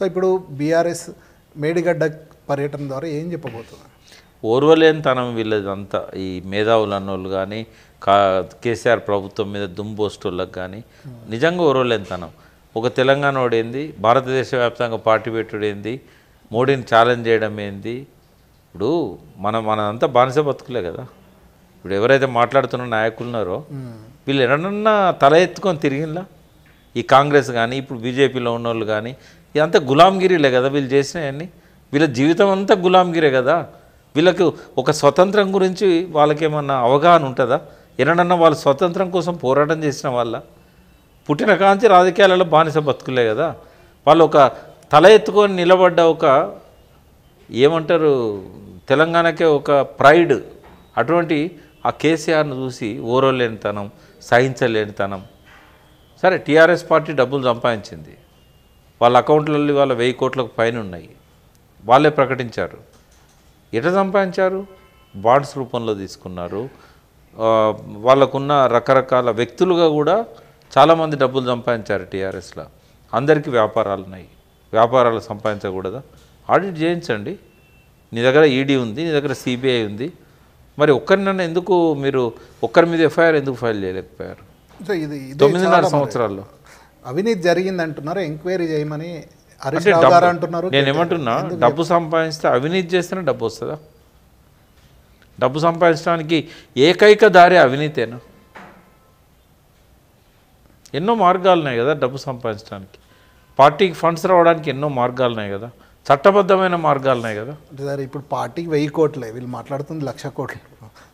ఇప్పుడు బీఆర్ఎస్ మేడిగడ్డ పర్యటన ద్వారా ఏం చెప్పబోతున్నారు? ఓర్వలేనితనం వీళ్ళదంతా ఈ మేధావులు అన్నోళ్ళు కానీ కేసీఆర్ ప్రభుత్వం మీద దుమ్బోస్టోళ్ళకి కానీ నిజంగా ఓర్వలేనితనం. ఒక తెలంగాణ వాడేంది, భారతదేశ వ్యాప్తంగా పార్టీ పెట్టుడేంది, మోడీని ఛాలెంజ్ చేయడం ఏంది. ఇప్పుడు మనంతా బానిస బతుకులే కదా. ఇప్పుడు ఎవరైతే మాట్లాడుతున్న నాయకులు ఉన్నారో వీళ్ళు ఎన్నన్నా తల ఎత్తుకొని తిరిగినలా ఈ కాంగ్రెస్ కానీ ఇప్పుడు బీజేపీలో ఉన్నోళ్ళు కానీ ఇదంతా గులాంగిరీలే కదా వీళ్ళు చేసినవన్నీ. వీళ్ళ జీవితం అంతా గులాంగిరే కదా. వీళ్ళకు ఒక స్వతంత్రం గురించి వాళ్ళకేమన్నా అవగాహన ఉంటుందా? ఎన్నడన్నా వాళ్ళు స్వతంత్రం కోసం పోరాటం చేసిన వాళ్ళ పుట్టిన కాంచి రాజకీయాలలో బానిస బతుకులే కదా. వాళ్ళు ఒక తల ఎత్తుకొని నిలబడ్డ ఒక ఏమంటారు తెలంగాణకే ఒక ప్రైడ్. అటువంటి ఆ కేసీఆర్ను చూసి ఓర్వలేనితనం, సహించలేనితనం. సరే టీఆర్ఎస్ పార్టీ డబ్బులు సంపాదించింది, వాళ్ళ అకౌంట్లలో వాళ్ళ 1000 కోట్లకు పైన ఉన్నాయి, వాళ్ళే ప్రకటించారు. ఎట్లా సంపాదించారు? బాండ్స్ రూపంలో తీసుకున్నారు. వాళ్ళకున్న రకరకాల వ్యక్తులుగా కూడా చాలామంది డబ్బులు సంపాదించారు టీఆర్ఎస్లో. అందరికీ వ్యాపారాలు ఉన్నాయి, వ్యాపారాలు సంపాదించకూడదా? ఆడిట్ చేయించండి. నీ దగ్గర ఈడీ ఉంది, నీ దగ్గర సిబిఐ ఉంది, మరి ఒక్కరినన్నా ఎందుకు మీరు ఒక్కరి మీద ఎఫ్ఐఆర్ ఎందుకు ఫైల్ చేయలేకపోయారు? 9.5 సంవత్సరాల్లో అవినీతి జరిగింది అంటున్నారు, ఎంక్వైరీ చేయమని హరీష్ రావు గారు అంటున్నారు. నేను ఏమంటున్నా, డబ్బు సంపాదిస్తే అవినీతి చేస్తేనే డబ్బు వస్తుందా? డబ్బు సంపాదించడానికి ఏకైక దారి అవినీతేనా? ఎన్నో మార్గాలు ఉన్నాయి కదా డబ్బు సంపాదించడానికి. పార్టీకి ఫండ్స్ రావడానికి ఎన్నో మార్గాలు ఉన్నాయి కదా, చట్టబద్ధమైన మార్గాలు ఉన్నాయి కదా. సార్ ఇప్పుడు పార్టీకి 1000 కోట్లే, వీళ్ళు మాట్లాడుతుంది 1,00,000 కోట్లు,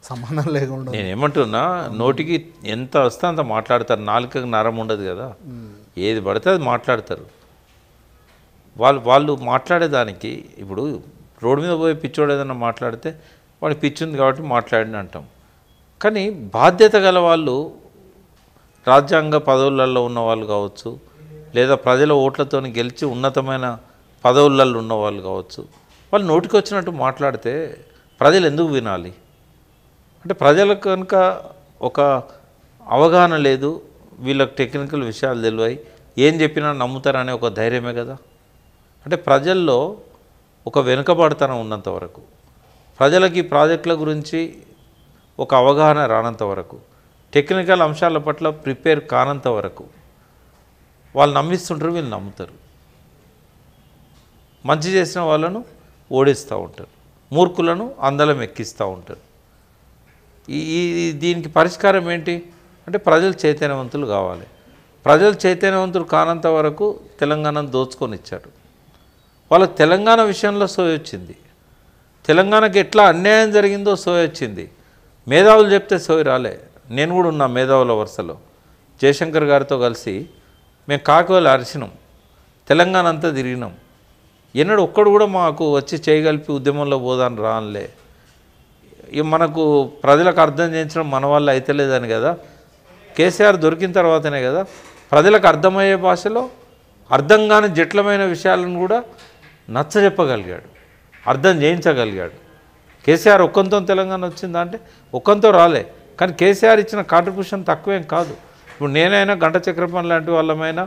సంబంధం లేకుండా. నేను ఏమంటున్నా, నోటికి ఎంత వస్తే అంత మాట్లాడతారు, నాలుకకి నరం ఉండదు కదా, ఏది పడితే అది మాట్లాడతారు. వాళ్ళు మాట్లాడేదానికి ఇప్పుడు రోడ్డు మీద పోయి పిచ్చోడు ఏదన్నా మాట్లాడితే వాడు పిచ్చింది కాబట్టి మాట్లాడిన అంటాం. కానీ బాధ్యత గల వాళ్ళు, రాజ్యాంగ పదవులలో ఉన్న వాళ్ళు కావచ్చు, లేదా ప్రజల ఓట్లతో గెలిచి ఉన్నతమైన పదవులలో ఉన్నవాళ్ళు కావచ్చు, వాళ్ళు నోటికి వచ్చినట్టు మాట్లాడితే ప్రజలు ఎందుకు వినాలి? అంటే ప్రజలకు కనుక ఒక అవగాహన లేదు, వీళ్ళకి టెక్నికల్ విషయాలు తెలివాయి, ఏం చెప్పినా నమ్ముతారనే ఒక ధైర్యమే కదా. అంటే ప్రజల్లో ఒక వెనుకబడతనం ఉన్నంత వరకు, ప్రజలకి ప్రాజెక్టుల గురించి ఒక అవగాహన రానంత వరకు, టెక్నికల్ అంశాల పట్ల ప్రిపేర్ కానంత వరకు వాళ్ళు నమ్మిస్తుంటారు, వీళ్ళు నమ్ముతారు. మంచి చేసిన వాళ్ళను ఓడిస్తూ ఉంటారు, మూర్ఖులను అందలం ఎక్కిస్తూ ఉంటారు. దీనికి పరిష్కారం ఏంటి అంటే ప్రజలు చైతన్యవంతులు కావాలి. ప్రజలు చైతన్యవంతులు కానంత వరకు తెలంగాణను దోచుకొని ఇచ్చారు. వాళ్ళకి తెలంగాణ విషయంలో సోయి వచ్చింది, తెలంగాణకి ఎట్లా అన్యాయం జరిగిందో సోయి వచ్చింది. మేధావులు చెప్తే సోయి రాలే. నేను కూడా ఉన్నా మేధావుల వరుసలో. జయశంకర్ గారితో కలిసి మేము కాకువలు అరిచినాం, తెలంగాణ అంతా తిరిగినాం. ఎన్నడూ ఒక్కడు కూడా మాకు వచ్చి చేయగలిపి ఉద్యమంలో పోదాని రానులే. ఇక మనకు ప్రజలకు అర్థం చేయించడం మన వల్ల అయితలేదని కదా. కేసీఆర్ దొరికిన తర్వాతనే కదా ప్రజలకు అర్థమయ్యే భాషలో అర్థం కాని జటిలమైన విషయాలను కూడా నచ్చజెప్పగలిగాడు, అర్థం చేయించగలిగాడు. కేసీఆర్ ఒక్కంతో తెలంగాణ వచ్చిందా అంటే ఒక్కంతో రాలే. కానీ కేసీఆర్ ఇచ్చిన కాంట్రిబ్యూషన్ తక్కువేం కాదు. ఇప్పుడు నేనైనా గంట చక్రపాణి లాంటి వాళ్ళమైనా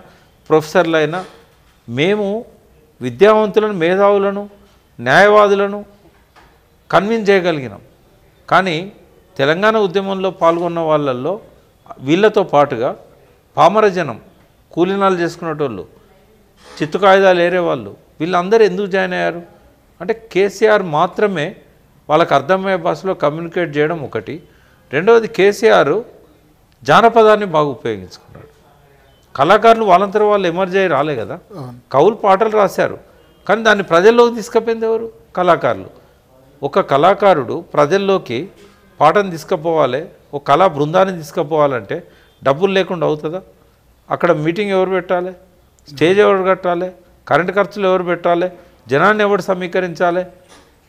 ప్రొఫెసర్లైనా మేము విద్యావంతులను, మేధావులను, న్యాయవాదులను కన్విన్స్ చేయగలిగినాం. కానీ తెలంగాణ ఉద్యమంలో పాల్గొన్న వాళ్ళల్లో వీళ్ళతో పాటుగా పామరజనం, కూలీనాలు చేసుకునేటోళ్ళు, చిత్తు కాగితాలు ఏరేవాళ్ళు, వీళ్ళందరూ ఎందుకు జాయిన్ అయ్యారు అంటే కేసీఆర్ మాత్రమే వాళ్ళకి అర్థమయ్యే భాషలో కమ్యూనికేట్ చేయడం ఒకటి. రెండవది కేసీఆర్ జానపదాన్ని బాగా ఉపయోగించుకున్నాడు. కళాకారులు వాళ్ళంతరం వాళ్ళు ఎమర్జీ అయ్యి రాలే కదా, కవులు పాటలు రాశారు. కానీ దాన్ని ప్రజల్లోకి తీసుకుపోయింది ఎవరు? కళాకారులు. ఒక కళాకారుడు ప్రజల్లోకి పాటను తీసుకుపోవాలి, ఒక కళా బృందాన్ని తీసుకుపోవాలంటే డబ్బులు లేకుండా అవుతుందా? అక్కడ మీటింగ్ ఎవరు పెట్టాలి, స్టేజ్ ఎవరు కట్టాలి, కరెంటు ఖర్చులు ఎవరు పెట్టాలి, జనాన్ని ఎవరు సమీకరించాలి,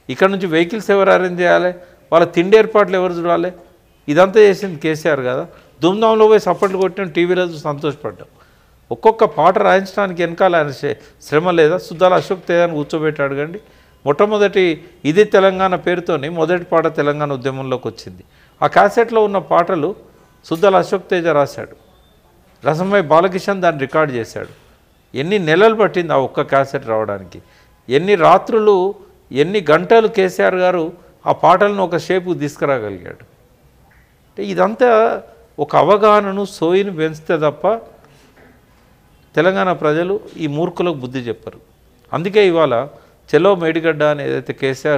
ఇక్కడ నుంచి వెహికల్స్ ఎవరు అరేంజ్ చేయాలి, వాళ్ళ తిండి ఏర్పాట్లు ఎవరు చూడాలి, ఇదంతా చేసింది కేసీఆర్ కదా. ధూమ్ధాంలో పోయి సపోర్ట్లు కొట్టిన టీవీలో సంతోషపడ్డాం. ఒక్కొక్క పాట రాయించడానికి వెనకాల ఆయన శ్రమ లేదా? సుద్దాల అశోక్ తేజాన్ని కూర్చోబెట్టి అడగండి. మొట్టమొదటి ఇది తెలంగాణ పేరుతోని మొదటి పాట తెలంగాణ ఉద్యమంలోకి వచ్చింది. ఆ క్యాసెట్లో ఉన్న పాటలు సుద్దాల అశోక్ తేజ రాశాడు, రసమై బాలకిషన్ దాన్ని రికార్డ్ చేశాడు. ఎన్ని నెలలు పట్టింది ఆ ఒక్క క్యాసెట్ రావడానికి, ఎన్ని రాత్రులు ఎన్ని గంటలు కేసీఆర్ గారు ఆ పాటలను ఒక షేపుకు తీసుకురాగలిగాడు. అంటే ఇదంతా ఒక అవగాహనను సోయిని పెంచితే తప్ప తెలంగాణ ప్రజలు ఈ మూర్ఖులకు బుద్ధి చెప్పరు. అందుకే ఇవాళ చెలో మేడిగడ్డ అని ఏదైతే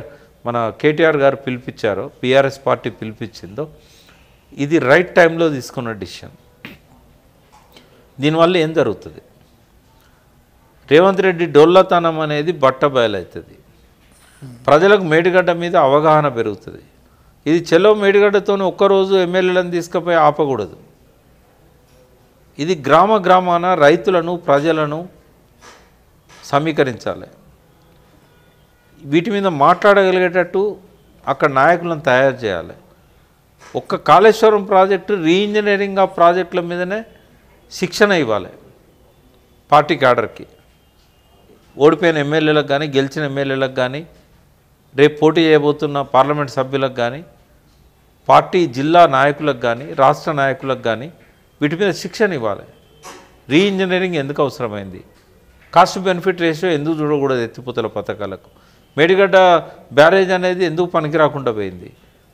మన కేటీఆర్ గారు పిలిపించారో, బీఆర్ఎస్ పార్టీ పిలిపించిందో, ఇది రైట్ టైంలో తీసుకున్న డిసిషన్. దీనివల్ల ఏం జరుగుతుంది, రేవంత్ రెడ్డి డొల్లతనం అనేది బట్టబయలవుతుంది, ప్రజలకు మేడిగడ్డ మీద అవగాహన పెరుగుతుంది. ఇది చెలో మేడిగడ్డతో ఒక్కరోజు ఎమ్మెల్యేలను తీసుకుపోయి ఆపకూడదు. ఇది గ్రామాన రైతులను ప్రజలను సమీకరించాలి, వీటి మీద మాట్లాడగలిగేటట్టు అక్కడ నాయకులను తయారు చేయాలి. ఒక్క కాళేశ్వరం ప్రాజెక్టు రీఇంజనీరింగ్ ఆ ప్రాజెక్టుల మీదనే శిక్షణ ఇవ్వాలి పార్టీ క్యాడర్కి, ఓడిపోయిన ఎమ్మెల్యేలకు కానీ గెలిచిన ఎమ్మెల్యేలకు కానీ రేపు పోటీ చేయబోతున్న పార్లమెంట్ సభ్యులకు కానీ పార్టీ జిల్లా నాయకులకు కానీ రాష్ట్ర నాయకులకు కానీ వీటి మీద శిక్షణ ఇవ్వాలి. రీఇంజనీరింగ్ ఎందుకు అవసరమైంది, కాస్ట్ బెనిఫిట్ రేషియో ఎందుకు చూడకూడదు ఎత్తిపోతల పథకాలకు, మేడిగడ్డ బ్యారేజ్ అనేది ఎందుకు పనికి రాకుండా పోయింది,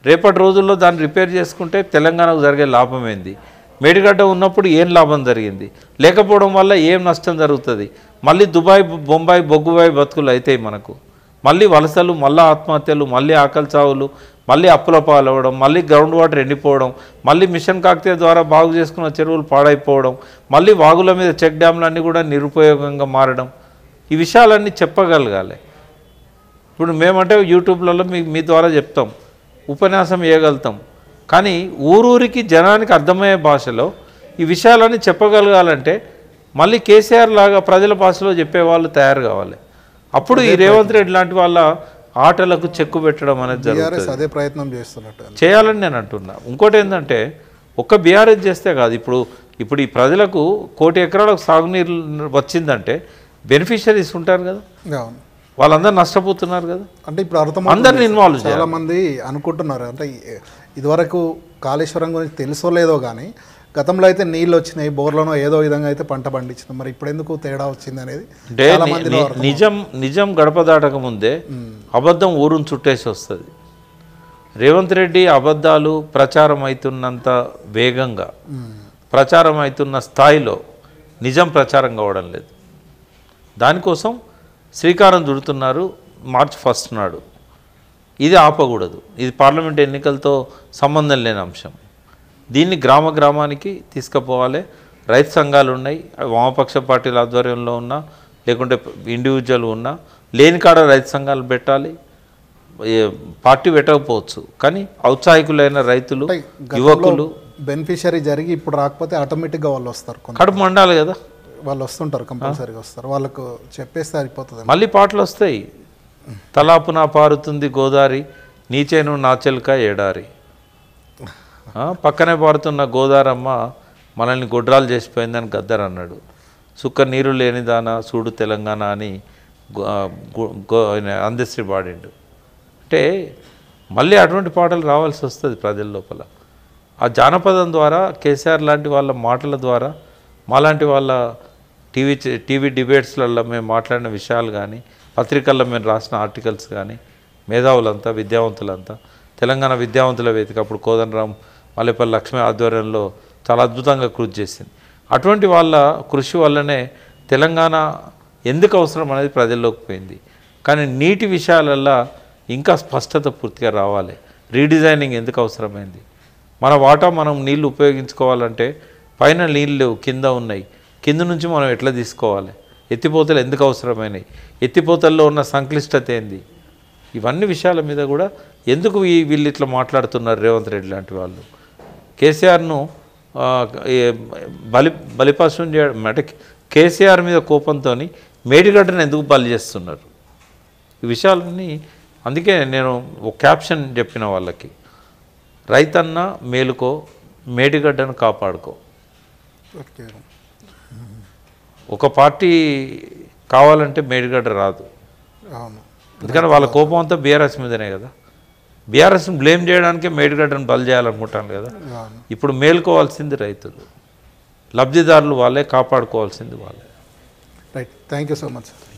రేపటి రోజుల్లో దాన్ని రిపేర్ చేసుకుంటే తెలంగాణకు జరిగే లాభం ఏంది, మేడిగడ్డ ఉన్నప్పుడు ఏం లాభం జరిగింది, లేకపోవడం వల్ల ఏం నష్టం జరుగుతుంది, మళ్ళీ దుబాయ్ బొంబాయి బొగ్గుబాయి బతుకులు అవుతాయి మనకు, మళ్ళీ వలసలు, మళ్ళీ ఆత్మహత్యలు, మళ్ళీ ఆకలి చావులు, మళ్ళీ అప్పుల పాలవడం, మళ్ళీ గ్రౌండ్ వాటర్ ఎండిపోవడం, మళ్ళీ మిషన్ కాకతీయ ద్వారా బాగు చేసుకున్న చెరువులు పాడైపోవడం, మళ్ళీ వాగుల మీద చెక్ డ్యామ్లన్నీ కూడా నిరుపయోగంగా మారడం, ఈ విషయాలన్నీ చెప్పగలగాలి. ఇప్పుడు మేమంటే యూట్యూబ్లలో మీ ద్వారా చెప్తాం, ఉపన్యాసం ఇవ్వగలుగుతాం, కానీ ఊరూరికి జనానికి అర్థమయ్యే భాషలో ఈ విషయాలన్నీ చెప్పగలగాలంటే మళ్ళీ కేసీఆర్ లాగా ప్రజల భాషలో చెప్పేవాళ్ళు తయారు కావాలి. అప్పుడు ఈ రేవంత్ రెడ్డి లాంటి వాళ్ళ ఆటలకు చెక్కు పెట్టడం అనేది జరుగుతుంది. అదే ప్రయత్నం చేస్తున్నట్టు చేయాలని నేను అంటున్నా. ఇంకోటి ఏంటంటే ఒక్క బీఆర్ఎస్ చేస్తే కాదు, ఇప్పుడు ఈ ప్రజలకు 1 కోటి ఎకరాలకు సాగునీరు వచ్చిందంటే బెనిఫిషరీస్ ఉంటారు కదా, వాళ్ళందరూ నష్టపోతున్నారు కదా. అంటే ఇప్పుడు అర్థం అందరిని ఇన్వాల్వ్ చేయాలి. చాలా మంది అనుకుంటున్నారు అంటే ఇదివరకు కాళేశ్వరం గురించి తెలుసో లేదో కానీ గతంలో అయితే నీళ్ళు వచ్చినాయి, బోర్లను ఏదో విధంగా అయితే పంట పండించినాం, మరి ఇప్పుడు ఎందుకు తేడా వచ్చింది అనేది నిజం గడప దాటక ముందే అబద్ధం ఊరును చుట్టేసి వస్తుంది. రేవంత్ రెడ్డి అబద్ధాలు ప్రచారం అవుతున్నంత వేగంగా, ప్రచారం అవుతున్న స్థాయిలో నిజం ప్రచారం కావడం లేదు. దానికోసం శ్రీకారం చుడుతున్నారు మార్చి 1 నాడు. ఇది ఆపకూడదు, ఇది పార్లమెంట్ ఎన్నికలతో సంబంధం లేని అంశం. దీన్ని గ్రామానికి తీసుకుపోవాలి. రైతు సంఘాలు ఉన్నాయి, వామపక్ష పార్టీల ఆధ్వర్యంలో ఉన్నా లేకుంటే ఇండివిజువల్ ఉన్నా, లేని కాడ రైతు సంఘాలు పెట్టాలి. పార్టీ పెట్టకపోవచ్చు కానీ ఔత్సాహికులైన రైతులు, యువకులు బెనిఫిషరీ జరిగి ఇప్పుడు రాకపోతే ఆటోమేటిక్గా వాళ్ళు వస్తారు, కడుపు మండాలి కదా, వాళ్ళు వస్తుంటారు, కంపల్సరీగా వస్తారు, వాళ్ళకు చెప్పేస్తే అయిపోతుంది. మళ్ళీ పాటలు వస్తాయి, తలాపున పారుతుంది గోదారి, నీచేను నాచెల్క ఏడారి, పక్కనే పారుతున్న గోదారమ్మ మనల్ని గొడ్రాలు చేసిపోయిందని గద్దర్ అన్నాడు, సుక్క నీరు లేనిదానా చూడు తెలంగాణ అని అందశ్రీ పాడిండు. అంటే మళ్ళీ అటువంటి పాటలు రావాల్సి వస్తుంది ప్రజల లోపల. ఆ జానపదం ద్వారా కేసీఆర్ లాంటి వాళ్ళ మాటల ద్వారా, మాలాంటి వాళ్ళ టీవీ డిబేట్స్లలో మేము మాట్లాడిన విషయాలు కానీ, పత్రికల్లో మేము రాసిన ఆర్టికల్స్ కానీ, మేధావులంతా విద్యావంతులంతా, తెలంగాణ విద్యావంతుల వేదిక అప్పుడు కోదండరాం మల్లెపల్లి లక్ష్మి ఆధ్వర్యంలో చాలా అద్భుతంగా కృషి చేసింది. అటువంటి వాళ్ళ కృషి వల్లనే తెలంగాణ ఎందుకు అవసరం అనేది ప్రజల్లోకి పోయింది. కానీ నీటి విషయాలల్లో ఇంకా స్పష్టత పూర్తిగా రావాలి. రీడిజైనింగ్ ఎందుకు అవసరమైంది, మన వాటా మనం నీళ్లు ఉపయోగించుకోవాలంటే పైన నీళ్ళు లేవు, కింద ఉన్నాయి, కింద నుంచి మనం ఎట్లా తీసుకోవాలి, ఎత్తిపోతలు ఎందుకు అవసరమైనవి, ఎత్తిపోతల్లో ఉన్న సంక్లిష్టత ఏంది, ఇవన్నీ విషయాల మీద కూడా ఎందుకు వీళ్ళు ఇట్లా మాట్లాడుతున్నారు రేవంత్ రెడ్డి లాంటి వాళ్ళు. కేసీఆర్ను బలిపశం చేయడం అంటే కేసీఆర్ మీద కోపంతో మేడిగడ్డను ఎందుకు బలి చేస్తున్నారు, ఈ విషయాలన్నీ. అందుకే నేను ఒక క్యాప్షన్ చెప్పిన వాళ్ళకి, రైతన్న మేలుకో, మేడిగడ్డను కాపాడుకో. ఒక పార్టీ కావాలంటే మేడిగడ్డ రాదు, ఎందుకంటే వాళ్ళ కోపం అంతా బీఆర్ఎస్ మీదనే కదా. బీఆర్ఎస్ని బ్లేమ్ చేయడానికే మేడిగడ్డను బలి చేయాలనుకుంటాను కదా. ఇప్పుడు మేలుకోవాల్సింది రైతులు, లబ్ధిదారులు వాళ్ళే, కాపాడుకోవాల్సింది వాళ్ళే. Right, thank you so much sir.